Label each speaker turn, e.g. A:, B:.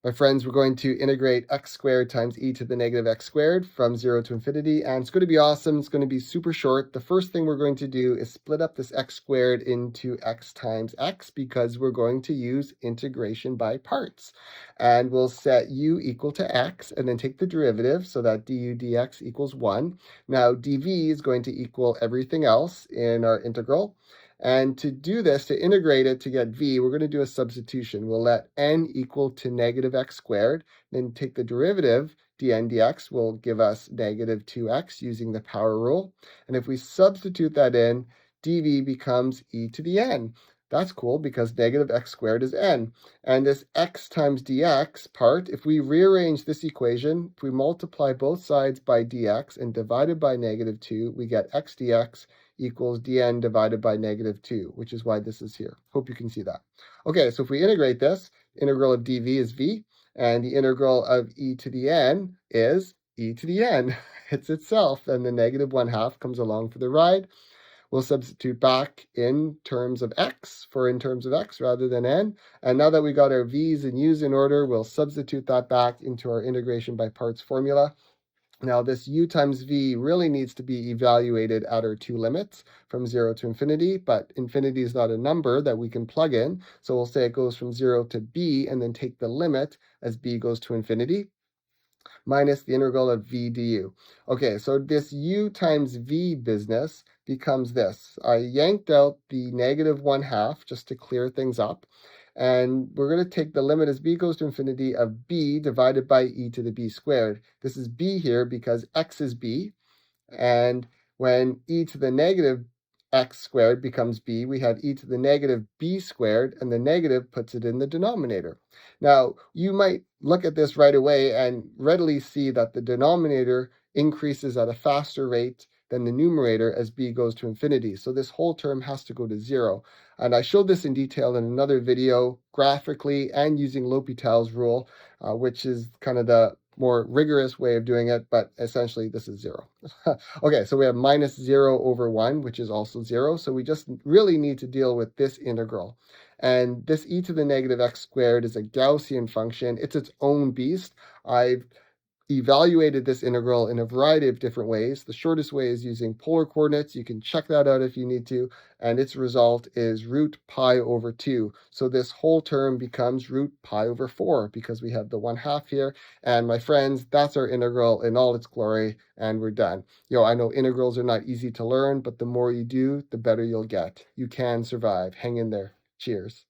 A: My friends, we're going to integrate x squared times e to the negative x squared from 0 to infinity, and it's going to be awesome. It's going to be super short. The first thing we're going to do is split up this x squared into x times x because we're going to use integration by parts. And we'll set u equal to x and then take the derivative so that du dx equals 1. Now dv is going to equal everything else in our integral. And to do this, to integrate it to get v, we're going to do a substitution. We'll let n equal to negative x squared, then take the derivative, dn dx will give us negative 2x using the power rule. And if we substitute that in, dv becomes e to the n. That's cool because negative x squared is n. And this x times dx part, if we rearrange this equation, if we multiply both sides by dx and divide it by negative 2, we get x dx equals dn divided by negative 2, which is why this is here. Hope you can see that. Okay, so if we integrate this, integral of dv is v, and the integral of e to the n is e to the n. It's itself, and the negative 1/2 comes along for the ride. We'll substitute back in terms of x for in terms of x rather than n. And now that we got our v's and u's in order, we'll substitute that back into our integration by parts formula. Now, this u times v really needs to be evaluated at our two limits from 0 to infinity, but infinity is not a number that we can plug in. So we'll say it goes from 0 to b and then take the limit as b goes to infinity minus the integral of v du. Okay, so this u times v business becomes this. I yanked out the negative 1/2 just to clear things up. And we're going to take the limit as b goes to infinity of b divided by e to the b squared. This is b here because x is b. And when e to the negative x squared becomes b, we have e to the negative b squared, and the negative puts it in the denominator. Now, you might look at this right away and readily see that the denominator increases at a faster rate than the numerator as b goes to infinity. So this whole term has to go to 0. And I showed this in detail in another video, graphically and using L'Hopital's rule, which is kind of the more rigorous way of doing it, but essentially this is 0. Okay, so we have minus 0 over 1, which is also 0. So we just really need to deal with this integral. And this e to the negative x squared is a Gaussian function. It's its own beast. I've evaluated this integral in a variety of different ways. The shortest way is using polar coordinates. You can check that out if you need to. And its result is root pi over 2. So this whole term becomes root pi over 4 because we have the 1/2 here. And my friends, that's our integral in all its glory, and we're done. I know integrals are not easy to learn, but the more you do, the better you'll get. You can survive. Hang in there. Cheers.